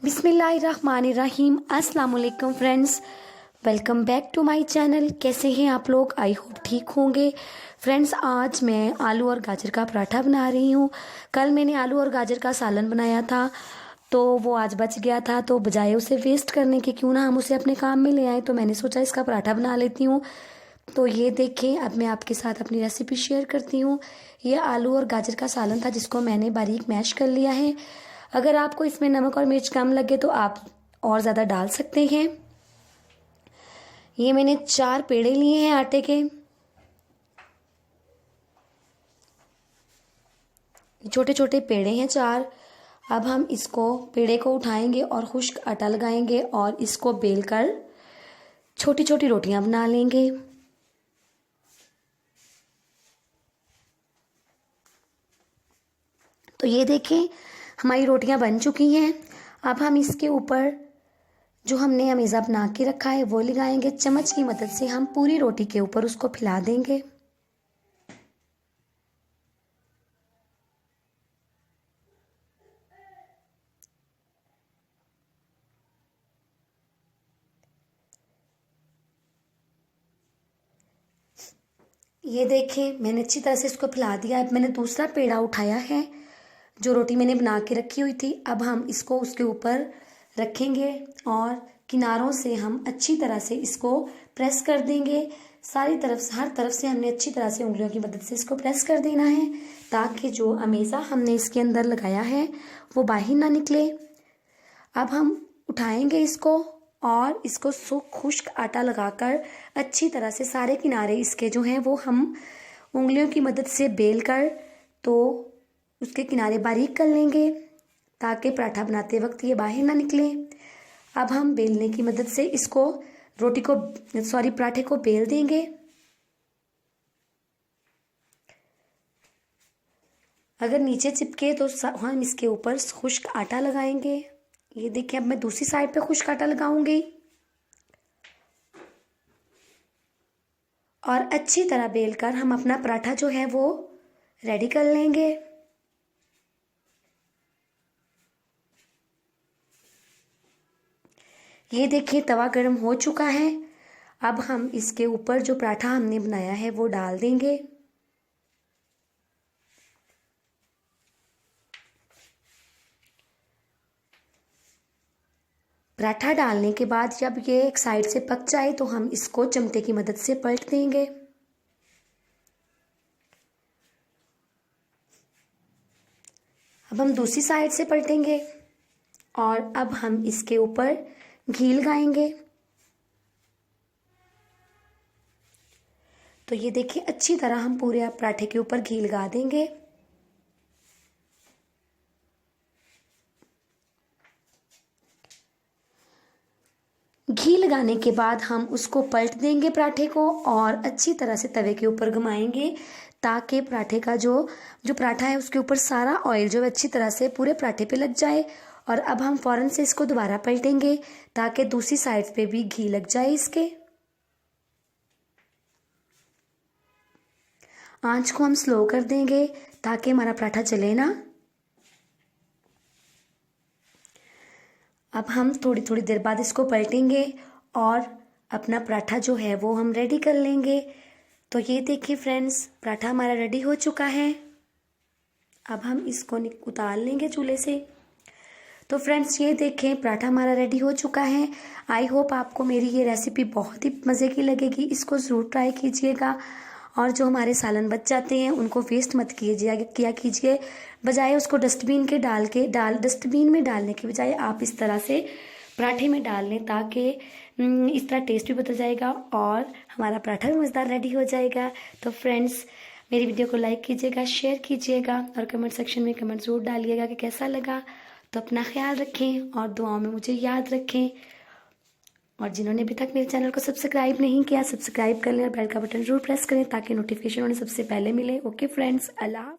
बिस्मिल्लाहिर्रहमानिर्रहीम। अस्सलाम वालेकुम friends, welcome back to my channel. कैसे हैं आप लोग? आई होप ठीक होंगे। फ्रेंड्स, आज मैं आलू और गाजर का पराठा बना रही हूँ। कल मैंने आलू और गाजर का सालन बनाया था, तो वो आज बच गया था, तो बजाय उसे वेस्ट करने के क्यों ना हम उसे अपने काम में ले आए, तो मैंने सोचा इसका पराठा बना लेती हूँ। तो ये देखें, अब मैं आपके साथ अपनी रेसिपी शेयर करती हूँ। ये आलू और गाजर का सालन था जिसको मैंने बारीक मैश कर लिया है। अगर आपको इसमें नमक और मिर्च कम लगे तो आप और ज़्यादा डाल सकते हैं। ये मैंने 4 पेड़े लिए हैं आटे के। छोटे छोटे पेड़े हैं 4। अब हम इसको पेड़े को उठाएंगे और खुश्क आटा लगाएंगे और इसको बेलकर छोटी छोटी रोटियां बना लेंगे। तो ये देखें, हमारी रोटियां बन चुकी हैं। अब हम इसके ऊपर जो हमने अमेज़ा बना के रखा है वो लगाएंगे। चम्मच की मदद से हम पूरी रोटी के ऊपर उसको फैला देंगे। ये देखें, मैंने अच्छी तरह से इसको फैला दिया। अब मैंने दूसरा पेड़ा उठाया है जो रोटी मैंने बना के रखी हुई थी। अब हम इसको उसके ऊपर रखेंगे और किनारों से हम अच्छी तरह से इसको प्रेस कर देंगे। सारी तरफ से, हर तरफ से हमने अच्छी तरह से उंगलियों की मदद से इसको प्रेस कर देना है, ताकि जो अमेज़ा हमने इसके अंदर लगाया है वो बाहर ना निकले। अब हम उठाएंगे इसको और इसको खुश्क आटा लगाकर अच्छी तरह से सारे किनारे इसके जो हैं वो हम उंगलियों की मदद से बेल कर तो उसके किनारे बारीक कर लेंगे, ताकि पराठा बनाते वक्त ये बाहर ना निकले। अब हम बेलने की मदद से इसको पराठे को बेल देंगे। अगर नीचे चिपके तो हम इसके ऊपर खुश्क आटा लगाएंगे। ये देखिए, अब मैं दूसरी साइड पे खुश्क आटा लगाऊंगी और अच्छी तरह बेलकर हम अपना पराठा जो है वो रेडी कर लेंगे। ये देखिए, तवा गर्म हो चुका है। अब हम इसके ऊपर जो पराठा हमने बनाया है वो डाल देंगे। पराठा डालने के बाद जब ये एक साइड से पक जाए तो हम इसको चमचे की मदद से पलट देंगे। अब हम दूसरी साइड से पलटेंगे और अब हम इसके ऊपर घी लगाएंगे। तो ये देखिए, अच्छी तरह हम पूरे पराठे के ऊपर घी लगा देंगे। घी लगाने के बाद हम उसको पलट देंगे पराठे को और अच्छी तरह से तवे के ऊपर घुमाएंगे, ताकि पराठे का जो पराठा है उसके ऊपर सारा ऑयल जो है अच्छी तरह से पूरे पराठे पे लग जाए। और अब हम फौरन से इसको दोबारा पलटेंगे ताकि दूसरी साइड पे भी घी लग जाए इसके। आंच को हम स्लो कर देंगे ताकि हमारा पराठा जले ना। अब हम थोड़ी थोड़ी देर बाद इसको पलटेंगे और अपना पराठा जो है वो हम रेडी कर लेंगे। तो ये देखिए फ्रेंड्स, पराठा हमारा रेडी हो चुका है। अब हम इसको उतार लेंगे चूल्हे से। तो फ्रेंड्स, ये देखें, पराठा हमारा रेडी हो चुका है। आई होप आपको मेरी ये रेसिपी बहुत ही मज़े की लगेगी। इसको ज़रूर ट्राई कीजिएगा और जो हमारे सालन बच जाते हैं उनको वेस्ट मत किया कीजिए। बजाय उसको डस्टबिन में डालने के बजाय आप इस तरह से पराठे में डाल लें, ताकि इस तरह टेस्ट भी बदल जाएगा और हमारा पराठा भी मज़ेदार रेडी हो जाएगा। तो फ्रेंड्स, मेरी वीडियो को लाइक कीजिएगा, शेयर कीजिएगा और कमेंट सेक्शन में कमेंट ज़रूर डालिएगा कि कैसा लगा। तो अपना ख्याल रखें और दुआओं में मुझे याद रखें। और जिन्होंने अभी तक मेरे चैनल को सब्सक्राइब नहीं किया, सब्सक्राइब कर लें और बेल का बटन जरूर प्रेस करें ताकि नोटिफिकेशन उन्हें सबसे पहले मिले। ओके फ्रेंड्स, अल्लाह।